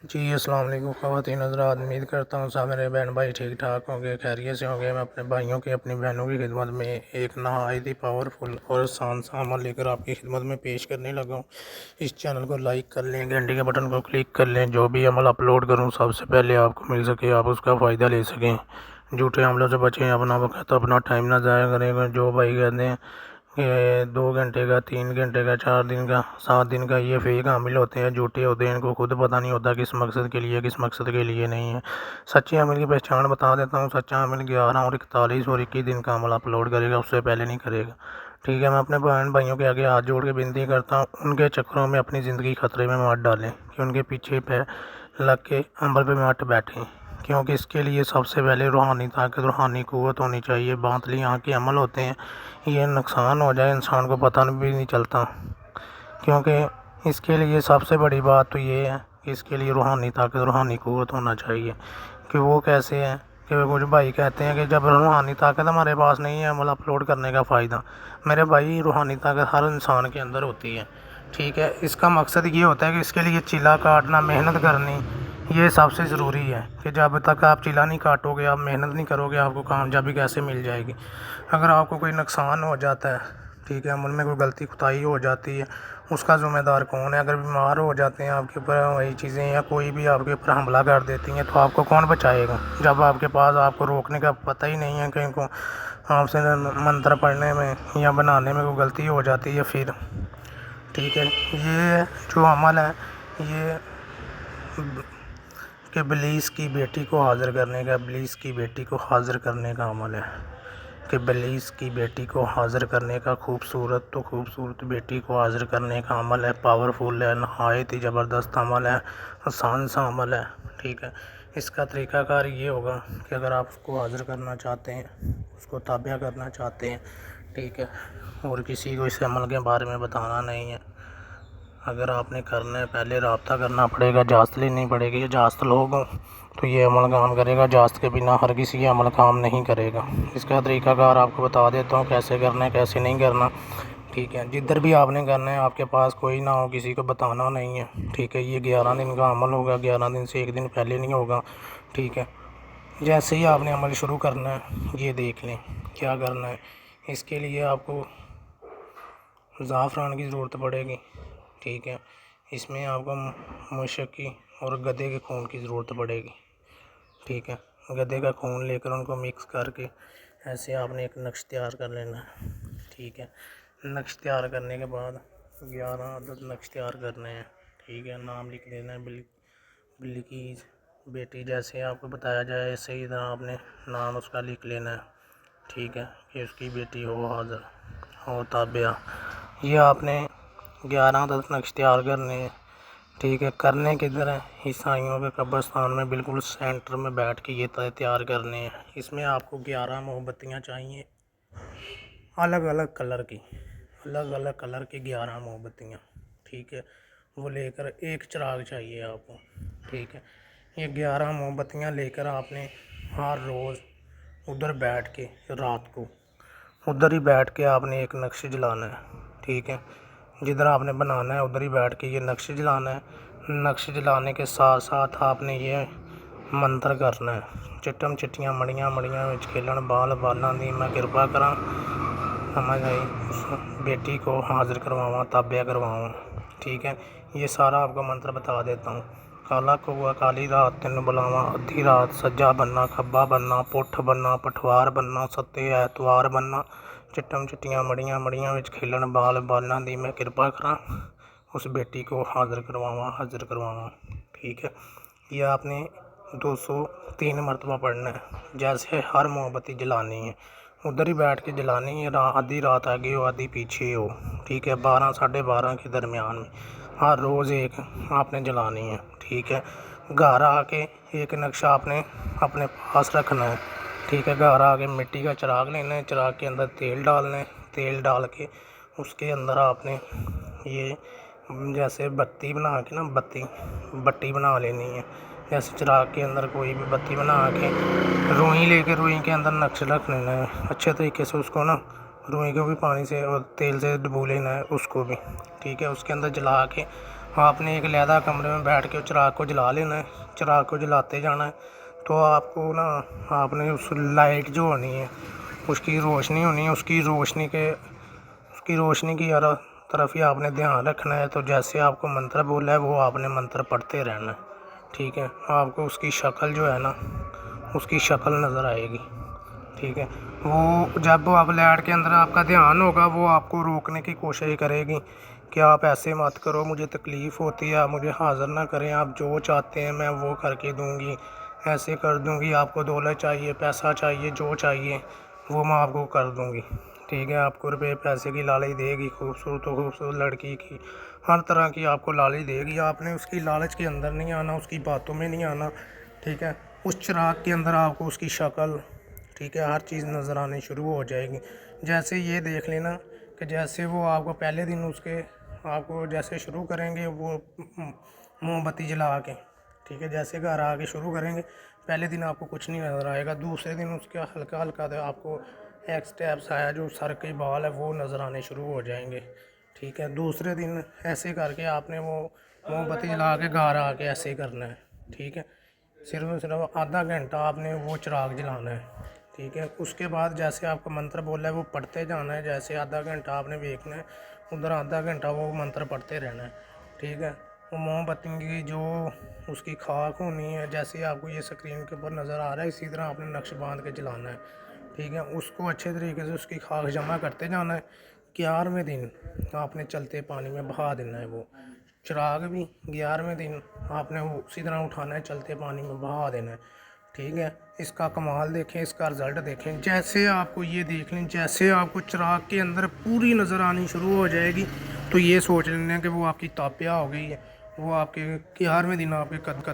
جی السلام علیکم خواتین حضرات، امید کرتا ہوں سب میرے بہن بھائی ٹھیک ٹھاک ہوں گے، خیریت سے ہوں گے۔ میں اپنے بھائیوں کی اپنی بہنوں کی خدمت میں ایک نہایت ہی پاورفل اور آسان سا عمل لے کر آپ کی خدمت میں پیش کرنے لگا ہوں۔ اس چینل کو لائک کر لیں، گھنٹی کے بٹن کو کلک کر لیں، جو بھی عمل اپلوڈ کروں سب سے پہلے آپ کو مل سکے، آپ اس کا فائدہ لے سکیں۔ جھوٹے عملوں سے بچیں، اپنا وقت اپنا ٹائم نہ ضائع کریں گے۔ جو بھائی کہتے ہیں کہ 2 گھنٹے کا، 3 گھنٹے کا، 4 دن کا، 7 دن کا، یہ فیک عامل ہوتے ہیں، جھوٹے ہوتے ہیں، ان کو خود پتہ نہیں ہوتا کس مقصد کے لیے کس مقصد کے لیے نہیں ہے۔ سچے عمل کی پہچان بتا دیتا ہوں۔ سچا عمل 11 اور 41 اور 21 دن کا عمل اپلوڈ کرے گا، اس سے پہلے نہیں کرے گا، ٹھیک ہے۔ میں اپنے بہن بھائیوں کے آگے ہاتھ جوڑ کے بنتی کرتا ہوں، ان کے چکروں میں اپنی زندگی خطرے میں مت ڈالیں کہ ان کے پیچھے پہ لگ کے عمل پہ مت بیٹھیں، کیونکہ اس کے لیے سب سے پہلے روحانی طاقت، روحانی قوت ہونی چاہیے۔ باطلی یہاں کے عمل ہوتے ہیں، یہ نقصان ہو جائے انسان کو پتہ بھی نہیں چلتا، کیونکہ اس کے لیے سب سے بڑی بات تو یہ ہے کہ اس کے لیے روحانی طاقت، روحانی قوت ہونا چاہیے۔ کہ وہ کیسے ہے کہ کچھ بھائی کہتے ہیں کہ جب روحانی طاقت ہمارے پاس نہیں ہے عمل اپلوڈ کرنے کا فائدہ۔ میرے بھائی، روحانی طاقت ہر انسان کے اندر ہوتی ہے، ٹھیک ہے۔ اس کا مقصد یہ ہوتا ہے کہ اس کے لیے چلا کاٹنا، محنت کرنی، یہ سب سے ضروری ہے۔ کہ جب تک آپ چلا نہیں کاٹو گے، آپ محنت نہیں کرو گے، آپ کو کامیابی کیسے مل جائے گی؟ اگر آپ کو کوئی نقصان ہو جاتا ہے، ٹھیک ہے، عمل میں کوئی غلطی کوتاہی ہو جاتی ہے، اس کا ذمہ دار کون ہے؟ اگر بیمار ہو جاتے ہیں آپ کے اوپر وہی چیزیں، یا کوئی بھی آپ کے اوپر حملہ کر دیتی ہیں، تو آپ کو کون بچائے گا؟ جب آپ کے پاس آپ کو روکنے کا پتہ ہی نہیں ہے، کہیں کو آپ سے منتر پڑھنے میں یا بنانے میں کوئی غلطی ہو جاتی ہے پھر، ٹھیک ہے۔ یہ جو عمل ہے، یہ کہ ابلیس کی بیٹی کو حاضر کرنے کا، ابلیس کی بیٹی کو حاضر کرنے کا عمل ہے، کہ ابلیس کی بیٹی کو حاضر کرنے کا، خوبصورت تو خوبصورت بیٹی کو حاضر کرنے کا عمل ہے۔ پاورفل ہے، نہایت ہی زبردست عمل ہے، آسان سا عمل ہے، ٹھیک ہے۔ اس کا طریقہ کار یہ ہوگا کہ اگر آپ اس کو حاضر کرنا چاہتے ہیں، اس کو تابع کرنا چاہتے ہیں، ٹھیک ہے، اور کسی کو اس عمل کے بارے میں بتانا نہیں ہے، اگر آپ نے کرنا ہے پہلے رابطہ کرنا پڑے گا، اجازت لینی پڑے گی۔ اجازت لوگ ہوں تو یہ عمل کام کرے گا، اجازت کے بنا ہر کسی عمل کام نہیں کرے گا۔ اس کا طریقہ کار آپ کو بتا دیتا ہوں، کیسے کرنا ہے کیسے نہیں کرنا، ٹھیک ہے۔ جدھر بھی آپ نے کرنا ہے، آپ کے پاس کوئی نہ ہو، کسی کو بتانا نہیں ہے، ٹھیک ہے۔ یہ 11 دن کا عمل ہوگا، 11 دن سے 1 دن پہلے نہیں ہوگا، ٹھیک ہے۔ جیسے ہی آپ نے عمل شروع کرنا ہے، یہ دیکھ لیں کیا کرنا ہے۔ اس کے لیے آپ کو زعفران کی ضرورت پڑے گی، ٹھیک ہے۔ اس میں آپ کو مشکی اور گدھے کے خون کی ضرورت پڑے گی، ٹھیک ہے۔ گدھے کا خون لے کر ان کو مکس کر کے ایسے آپ نے ایک نقش تیار کر لینا ہے، ٹھیک ہے۔ نقش تیار کرنے کے بعد 11 عدد نقش تیار کرنے ہیں، ٹھیک ہے۔ نام لکھ دینا ہے، بلقیس بیٹی، جیسے آپ کو بتایا جائے ایسے ہی طرح آپ نے نام اس کا لکھ لینا ہے، ٹھیک ہے، کہ اس کی بیٹی ہو حاضر ہو تابعہ۔ یہ آپ نے 11 عدد نقش تیار کرنے ہیں، ٹھیک ہے۔ کرنے کدھر ہے؟ عیسائیوں کے قبرستان میں بالکل سینٹر میں بیٹھ کے یہ تیار کرنے ہیں۔ اس میں آپ کو 11 موم بتیاں چاہیے، الگ الگ کلر کی، الگ الگ کلر کی 11 موم بتیاں، ٹھیک ہے۔ وہ لے کر ایک چراغ چاہیے آپ کو، ٹھیک ہے۔ یہ 11 موم بتیاں لے کر آپ نے ہر روز ادھر بیٹھ کے، رات کو ادھر ہی بیٹھ کے آپ نے ایک نقش جلانا ہے، ٹھیک ہے۔ جدھر آپ نے بنانا ہے ادھر ہی بیٹھ کے یہ نقش جلانا ہے۔ نقش جلانے کے ساتھ ساتھ آپ نے یہ منتر کرنا ہے، چٹم چٹیاں مڑیاں مڑیاں وچ کھیلن بال بالاں دی میں کرپا کراں، سمجھ آئی؟ اس بیٹی کو حاضر کرواواں، تابع کرواواں، ٹھیک ہے۔ یہ سارا آپ کو منتر بتا دیتا ہوں۔ کالا کوا کالی رات تینوں بلاواں، ادھی رات سجا بننا کھبا بننا، پٹھ بننا پٹھوار بننا، ستے ایتوار بننا، چٹم چٹیاں مڑیاں مڑیاں وچ کھیلن بال بالاں دی میں کرپا کراں، اس بیٹی کو حاضر کرواواں، ٹھیک ہے۔ یہ آپ نے 203 مرتبہ پڑھنا ہے، جیسے ہر موم بتی جلانی ہے، ادھر ہی بیٹھ کے جلانی ہے۔ آدھی رات آگے ہو آدھی پیچھے ہو، ٹھیک ہے، 12 ساڑھے 12 کے درمیان میں ہر روز ایک آپ نے جلانی ہے، ٹھیک ہے۔ گھر آ کے ایک نقشہ آپ نے اپنے پاس رکھنا ہے، ٹھیک ہے۔ گھر آ کے مٹی کا چراغ لینا ہے، چراغ کے اندر تیل ڈالنا ہے، تیل ڈال کے اس کے اندر آپ نے یہ جیسے بتی بنا کے نا، بتی بنا لینی ہے، جیسے چراغ کے اندر کوئی بھی بتی بنا کے روئی لے کے روئی کے اندر نقش رکھ لینا ہے اچھے طریقے سے، اس کو نا روئی کو بھی پانی سے اور تیل سے ڈبو لینا ہے اس کو بھی، ٹھیک ہے۔ اس کے اندر جلا کے آپ نے ایک علیحدہ کمرے میں بیٹھ کے چراغ کو جلا لینا ہے، چراغ کو جلاتے جانا ہے. تو آپ کو نا آپ نے اس لائٹ جو ہونی ہے اس کی روشنی ہونی ہے، اس کی روشنی کی طرف ہی آپ نے دھیان رکھنا ہے. تو جیسے آپ کو منتر بولا ہے وہ آپ نے منتر پڑھتے رہنا ہے. ٹھیک ہے، آپ کو اس کی شکل جو ہے نا اس کی شکل نظر آئے گی. ٹھیک ہے، وہ جب آپ لائٹ کے اندر آپ کا دھیان ہوگا وہ آپ کو روکنے کی کوشش کرے گی کہ آپ ایسے مت کرو، مجھے تکلیف ہوتی ہے، آپ مجھے حاضر نہ کریں، آپ جو چاہتے ہیں میں وہ کر کے دوں گی، ایسے کر دوں گی، آپ کو دولت چاہیے، پیسہ چاہیے، جو چاہیے وہ میں آپ کو کر دوں گی. ٹھیک ہے، آپ کو روپے پیسے کی لالچ دے گی، خوبصورت لڑکی کی، ہر طرح کی آپ کو لالچ دے گی. آپ نے اس کی لالچ کے اندر نہیں آنا، اس کی باتوں میں نہیں آنا. ٹھیک ہے، اس چراغ کے اندر آپ کو اس کی شکل، ٹھیک ہے، ہر چیز نظر آنے شروع ہو جائے گی. جیسے یہ دیکھ لینا کہ جیسے وہ آپ کو پہلے دن اس کے آپ کو جیسے شروع کریں گے وہ موم بتی جلا کے، ٹھیک ہے، جیسے گھر آ کے شروع کریں گے پہلے دن آپ کو کچھ نہیں نظر آئے گا. دوسرے دن اس کا ہلکا ہلکا آپ کو ایک سٹیپس آیا جو سر کے بال ہے وہ نظر آنے شروع ہو جائیں گے. ٹھیک ہے، دوسرے دن ایسے کر کے آپ نے وہ موم بتی جلا کے گھر آ کے ایسے کرنا ہے. ٹھیک ہے، صرف آدھا گھنٹہ آپ نے وہ چراغ جلانا ہے. ٹھیک ہے، اس کے بعد جیسے آپ کو منتر بولا ہے وہ پڑھتے جانا ہے. جیسے آدھا گھنٹہ آپ نے دیکھنا ہے ادھر آدھا گھنٹہ وہ منتر پڑھتے رہنا ہے. ٹھیک ہے، وہ موم بتی کی جو اس کی خاک ہونی ہے جیسے آپ کو یہ اسکرین کے اوپر نظر آ رہا ہے اسی طرح آپ نے نقش باندھ کے جلانا ہے. ٹھیک ہے، اس کو اچھے طریقے سے اس کی خاک جمع کرتے جانا ہے. 11ویں دن آپ نے چلتے پانی میں بہا دینا ہے وہ چراغ بھی. 11ویں دن آپ نے اسی طرح اٹھانا ہے، چلتے پانی میں بہا دینا ہے. ٹھیک ہے، اس کا کمال دیکھیں، اس کا رزلٹ دیکھیں. جیسے آپ کو یہ دیکھ لیں جیسے آپ کو چراغ کے اندر پوری نظر آنی شروع ہو جائے گی تو یہ سوچ لینا کہ وہ آپ کی تاپیہ ہو گئی ہے، وہ آپ کے 11ویں دن آپ کے قد